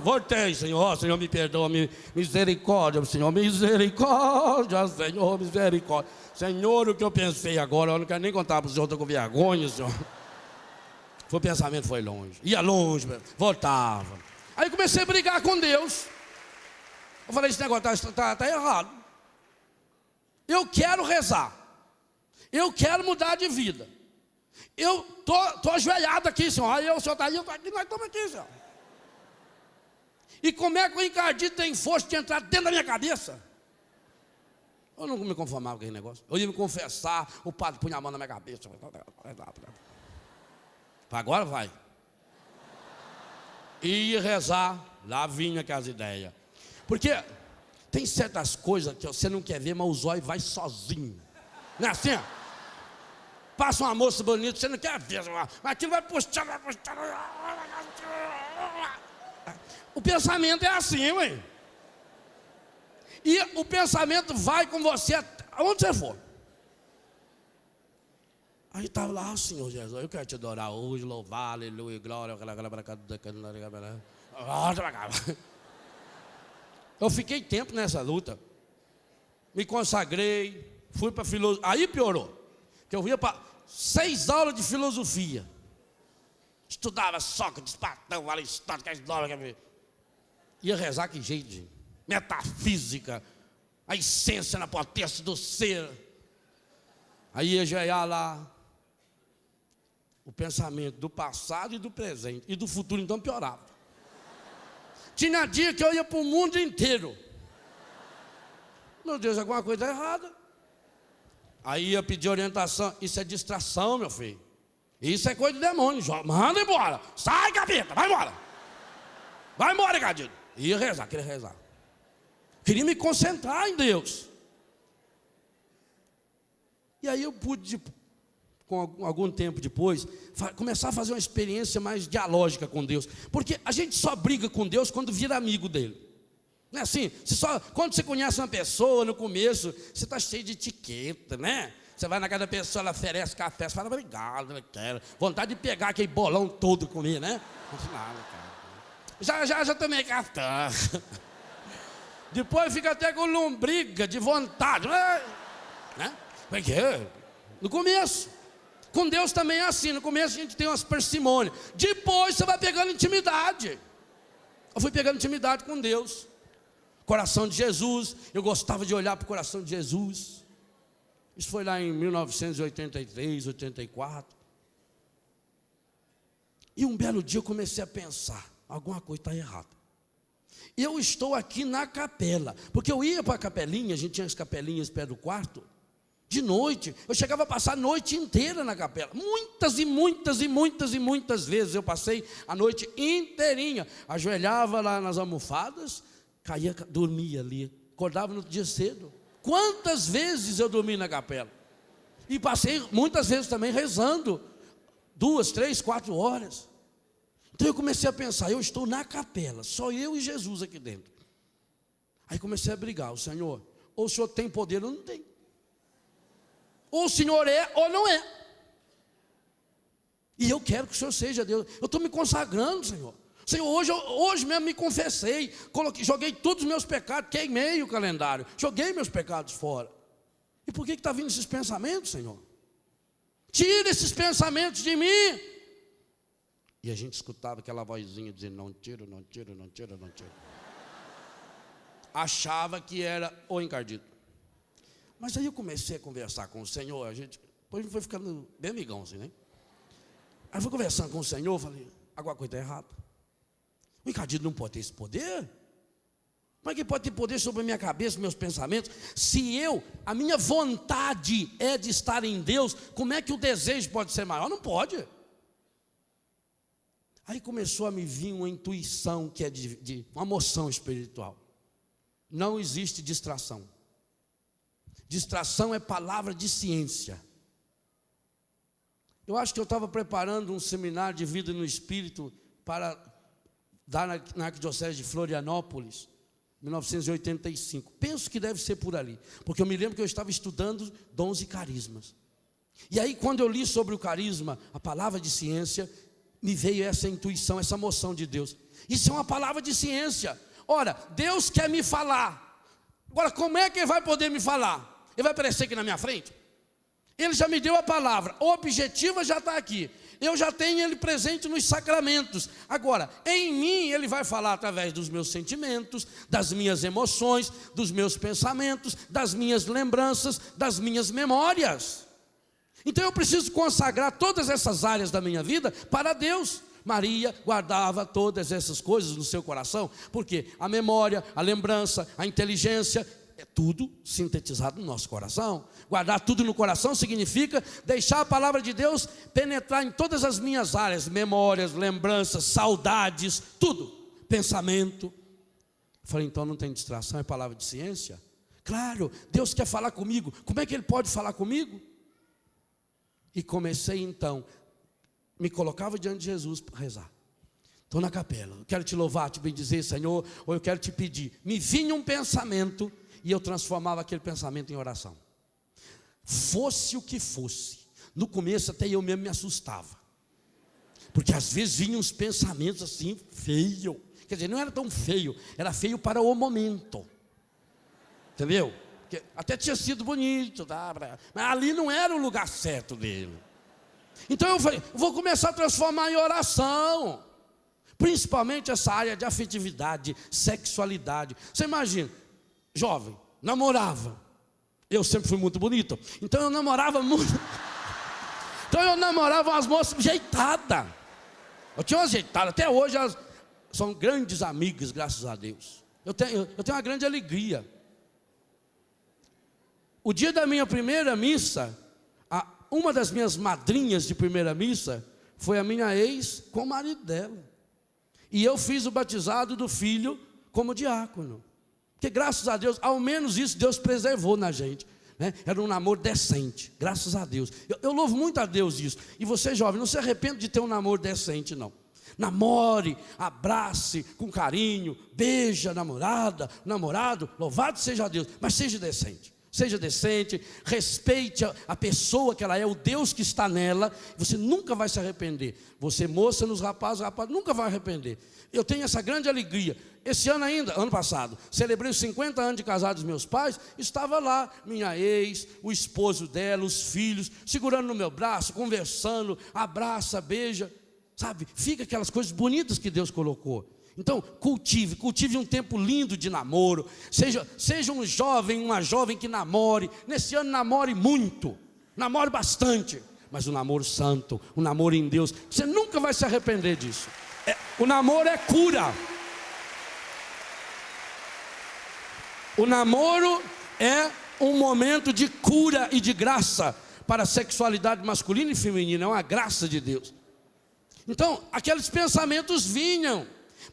voltei, Senhor, Senhor, me perdoa, misericórdia, Senhor, misericórdia, Senhor, misericórdia. Senhor, o que eu pensei agora, eu não quero nem contar para o Senhor, estou com vergonha, Senhor. O pensamento foi longe, ia longe, voltava. Aí comecei a brigar com Deus. Eu falei: esse negócio está errado. Eu quero rezar. Eu quero mudar de vida. Eu tô ajoelhado aqui, Senhor. Aí o Senhor está aí, eu estou aqui, nós estamos aqui, Senhor. E como é que o encardido tem força de entrar dentro da minha cabeça? Eu não me conformava com aquele negócio. Eu ia me confessar, o padre punha a mão na minha cabeça. Agora vai. E ia rezar, lá vinha com as ideias. Porque tem certas coisas que você não quer ver, mas o zóio vai sozinho. Não é assim? Passa uma moça bonita, você não quer ver, mas aquilo vai puxando, vai puxando. O pensamento é assim, ué. E o pensamento vai com você aonde você for. Aí estava lá, Senhor Jesus, eu quero te adorar hoje, louvar, aleluia, glória. Eu fiquei tempo nessa luta. Me consagrei, fui para filosofia. Aí piorou. Que eu ia para 6 aulas de filosofia. Estudava Sócrates, Platão, Aristóteles, ia rezar que jeito de metafísica, a essência na potência do ser. Aí ia gerar lá o pensamento do passado e do presente, e do futuro então piorava. Tinha dia que eu ia para o mundo inteiro. Meu Deus, alguma coisa errada. Aí ia pedir orientação. Isso é distração, meu filho. Isso é coisa do demônio. Manda embora. Sai, capeta, vai embora. Vai embora, encardido. Ia rezar, queria rezar. Queria me concentrar em Deus. E aí eu pude, com algum tempo depois, começar a fazer uma experiência mais dialógica com Deus. Porque a gente só briga com Deus quando vira amigo dele. Não é assim? Quando você conhece uma pessoa no começo, você está cheio de etiqueta, né? Você vai na casa da pessoa, ela oferece café, você fala, obrigado, eu quero. Vontade de pegar aquele bolão todo e comer, né? Já tomei café. Depois fica até com lombriga de vontade, né? Porque no começo, com Deus também é assim. No começo a gente tem umas parcimônias. Depois você vai pegando intimidade. Eu fui pegando intimidade com Deus. Coração de Jesus, eu gostava de olhar para o coração de Jesus. Isso foi lá em 1983, 84. E um belo dia eu comecei a pensar, alguma coisa está errada. Eu estou aqui na capela, porque eu ia para a capelinha, a gente tinha as capelinhas perto do quarto. De noite, eu chegava a passar a noite inteira na capela. Muitas e muitas e muitas e muitas vezes eu passei a noite inteirinha. Ajoelhava lá nas almofadas, caía, dormia ali, acordava no dia cedo. Quantas vezes eu dormi na capela? E passei muitas vezes também rezando, 2, 3, 4 horas. Então eu comecei a pensar, eu estou na capela, só eu e Jesus aqui dentro. Aí comecei a brigar, o Senhor, ou o Senhor tem poder ou não tem. Ou o Senhor é ou não é. E eu quero que o Senhor seja Deus. Eu estou me consagrando, Senhor. Senhor, hoje mesmo me confessei, joguei todos os meus pecados, queimei o calendário, joguei meus pecados fora. E por que está vindo esses pensamentos, Senhor? Tira esses pensamentos de mim. E a gente escutava aquela vozinha dizendo, não tira, não tira, não tira, não tira. Achava que era o encardido. Mas aí eu comecei a conversar com o Senhor, depois foi ficando bem amigão assim, né? Aí eu fui conversando com o Senhor, falei, alguma coisa está errada. O encardido não pode ter esse poder? Como é que pode ter poder sobre a minha cabeça, meus pensamentos? Se a minha vontade é de estar em Deus, como é que o desejo pode ser maior? Não pode. Aí começou a me vir uma intuição que é de uma moção espiritual. Não existe distração. Distração é palavra de ciência. Eu acho que eu estava preparando um seminário de vida no Espírito para dar na Arquidiocese de Florianópolis, 1985. Penso que deve ser por ali, porque eu me lembro que eu estava estudando dons e carismas. E aí quando eu li sobre o carisma, a palavra de ciência, me veio essa intuição, essa moção de Deus. Isso é uma palavra de ciência. Ora, Deus quer me falar. Agora, como é que Ele vai poder me falar? Ele vai aparecer aqui na minha frente? Ele já me deu a palavra, o objetivo já está aqui. Eu já tenho Ele presente nos sacramentos. Agora, em mim Ele vai falar através dos meus sentimentos, das minhas emoções, dos meus pensamentos, das minhas lembranças, das minhas memórias. Então eu preciso consagrar todas essas áreas da minha vida para Deus, Maria guardava todas essas coisas no seu coração, porque a memória, a lembrança, a inteligência, é tudo sintetizado no nosso coração. Guardar tudo no coração significa deixar a palavra de Deus penetrar em todas as minhas áreas, memórias, lembranças, saudades, tudo, pensamento. Falei, então não tem distração, é palavra de ciência? Claro, Deus quer falar comigo, como é que Ele pode falar comigo? E comecei então, me colocava diante de Jesus para rezar. Estou na capela, eu quero te louvar, te bendizer, Senhor, ou eu quero te pedir. Me vinha um pensamento e eu transformava aquele pensamento em oração. Fosse o que fosse. No começo até eu mesmo me assustava, porque às vezes vinham uns pensamentos assim, feio. Quer dizer, não era tão feio, era feio para o momento. Entendeu? Porque até tinha sido bonito, tá? Mas ali não era o lugar certo dele. Então eu falei, vou começar a transformar em oração. Principalmente essa área de afetividade, sexualidade. Você imagina, jovem, namorava. Eu sempre fui muito bonito, então eu namorava muito. Então eu namorava umas moças ajeitadas. Eu tinha uma ajeitada, até hoje elas são grandes amigas, graças a Deus. Eu tenho uma grande alegria. O dia da minha primeira missa, uma das minhas madrinhas de primeira missa foi a minha ex com o marido dela. E eu fiz o batizado do filho como diácono. Porque graças a Deus, ao menos isso Deus preservou na gente, né? Era um namoro decente, graças a Deus. Eu louvo muito a Deus isso. E você jovem, não se arrependa de ter um namoro decente não. Namore, abrace com carinho, beije a namorada, namorado, louvado seja Deus, mas seja decente. Seja decente, respeite a pessoa que ela é, o Deus que está nela. Você nunca vai se arrepender. Você moça nos rapazes, rapaz nunca vai arrepender. Eu tenho essa grande alegria. Esse ano ainda, ano passado, celebrei os 50 anos de casado dos meus pais. Estava lá minha ex, o esposo dela, os filhos, segurando no meu braço, conversando, abraça, beija. Sabe, fica aquelas coisas bonitas que Deus colocou. Então, cultive um tempo lindo de namoro. Seja um jovem, uma jovem que namore. Nesse ano namore muito, namore bastante. Mas um namoro santo, um namoro em Deus. Você nunca vai se arrepender disso. O namoro é cura. O namoro é um momento de cura e de graça para a sexualidade masculina e feminina. É uma graça de Deus. Então, aqueles pensamentos vinham.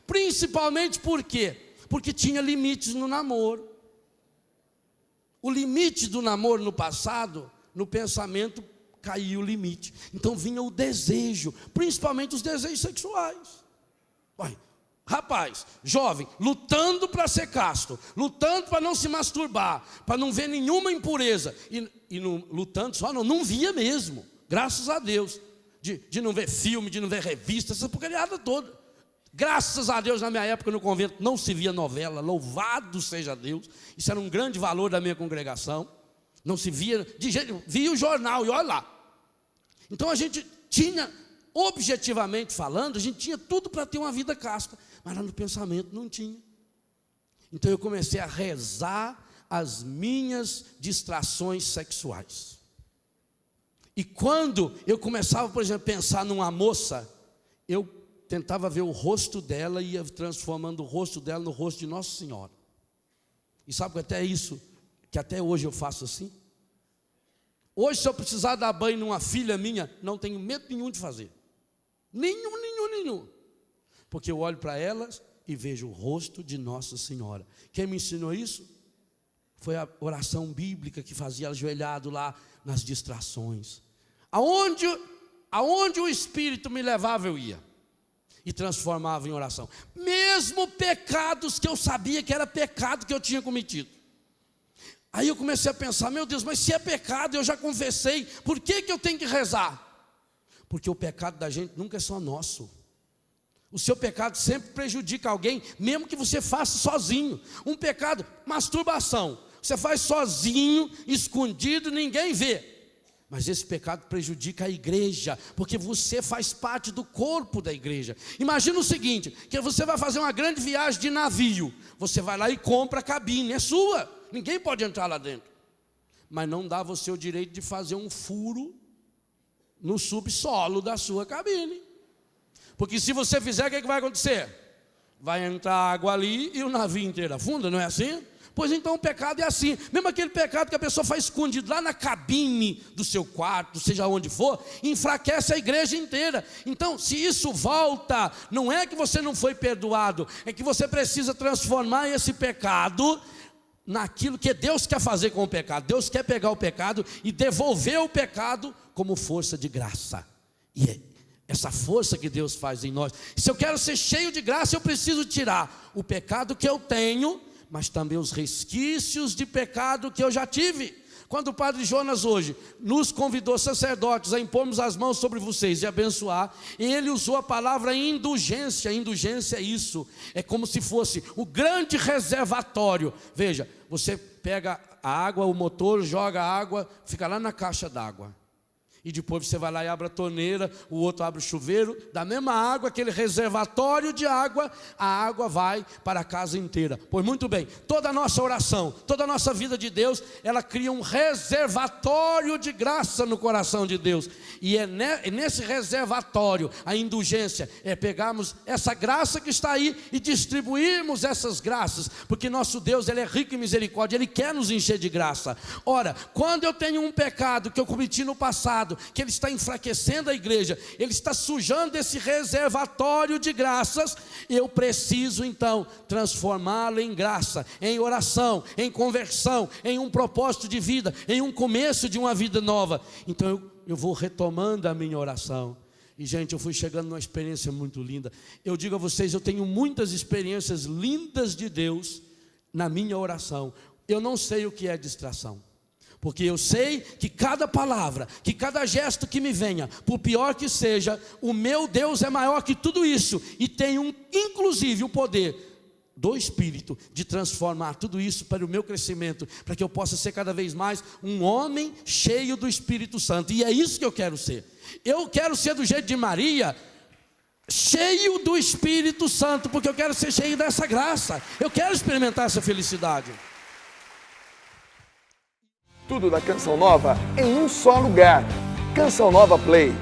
Principalmente por quê? Porque tinha limites no namoro. O limite do namoro no passado, no pensamento, caiu o limite. Então vinha o desejo, principalmente os desejos sexuais. Rapaz, jovem, lutando para ser casto, lutando para não se masturbar, para não ver nenhuma impureza. E não, lutando só, não via mesmo, graças a Deus. De não ver filme, de não ver revista, essa porcariada toda. Graças a Deus, na minha época no convento não se via novela, louvado seja Deus. Isso era um grande valor da minha congregação. Não se via, via o jornal e olha lá. Então a gente tinha, objetivamente falando, a gente tinha tudo para ter uma vida casta, mas lá no pensamento não tinha. Então eu comecei a rezar as minhas distrações sexuais. E quando eu começava, por exemplo, a pensar numa moça, eu tentava ver o rosto dela e ia transformando o rosto dela no rosto de Nossa Senhora. E sabe que até isso, que até hoje eu faço assim? Hoje, se eu precisar dar banho numa filha minha, não tenho medo nenhum de fazer. Nenhum. Porque eu olho para elas e vejo o rosto de Nossa Senhora. Quem me ensinou isso? Foi a oração bíblica que fazia ajoelhado lá nas distrações. Aonde o Espírito me levava, eu ia. E transformava em oração. Mesmo pecados que eu sabia que era pecado que eu tinha cometido. Aí eu comecei a pensar, meu Deus, mas se é pecado, eu já confessei, por que eu tenho que rezar? Porque o pecado da gente nunca é só nosso. O seu pecado sempre prejudica alguém, mesmo que você faça sozinho. Um pecado, masturbação, você faz sozinho, escondido, ninguém vê. Mas esse pecado prejudica a igreja, porque você faz parte do corpo da igreja. Imagina o seguinte, que você vai fazer uma grande viagem de navio. Você vai lá e compra a cabine, é sua. Ninguém pode entrar lá dentro. Mas não dá você o direito de fazer um furo no subsolo da sua cabine. Porque se você fizer, o que vai acontecer? Vai entrar água ali e o navio inteiro afunda, não é assim? Pois então o pecado é assim. Mesmo aquele pecado que a pessoa faz escondido lá na cabine do seu quarto, seja onde for, enfraquece a igreja inteira. Então, se isso volta, não é que você não foi perdoado, é que você precisa transformar esse pecado naquilo que Deus quer fazer com o pecado. Deus quer pegar o pecado e devolver o pecado como força de graça. E é essa força que Deus faz em nós. Se eu quero ser cheio de graça, eu preciso tirar o pecado que eu tenho, mas também os resquícios de pecado que eu já tive. Quando o padre Jonas hoje nos convidou, sacerdotes, a impormos as mãos sobre vocês e abençoar, ele usou a palavra indulgência. Indulgência é isso, é como se fosse o grande reservatório. Veja, você pega a água, o motor, joga a água, fica lá na caixa d'água. E depois você vai lá e abre a torneira, o outro abre o chuveiro, da mesma água, aquele reservatório de água, a água vai para a casa inteira. Pois muito bem, toda a nossa oração, toda a nossa vida de Deus, ela cria um reservatório de graça no coração de Deus. E é nesse reservatório, a indulgência, é pegarmos essa graça que está aí e distribuirmos essas graças, porque nosso Deus, Ele é rico em misericórdia, Ele quer nos encher de graça. Ora, quando eu tenho um pecado que eu cometi no passado, que ele está enfraquecendo a igreja, ele está sujando esse reservatório de graças, eu preciso então transformá-lo em graça, em oração, em conversão, em um propósito de vida, em um começo de uma vida nova. Então eu vou retomando a minha oração. E gente, eu fui chegando numa experiência muito linda. Eu digo a vocês, eu tenho muitas experiências lindas de Deus na minha oração. Eu não sei o que é distração, porque eu sei que cada palavra, que cada gesto que me venha, por pior que seja, o meu Deus é maior que tudo isso, e tem inclusive o poder do Espírito de transformar tudo isso para o meu crescimento, para que eu possa ser cada vez mais um homem cheio do Espírito Santo. E é isso que eu quero ser. Eu quero ser do jeito de Maria, cheio do Espírito Santo, porque eu quero ser cheio dessa graça, eu quero experimentar essa felicidade. Tudo da Canção Nova em um só lugar. Canção Nova Play.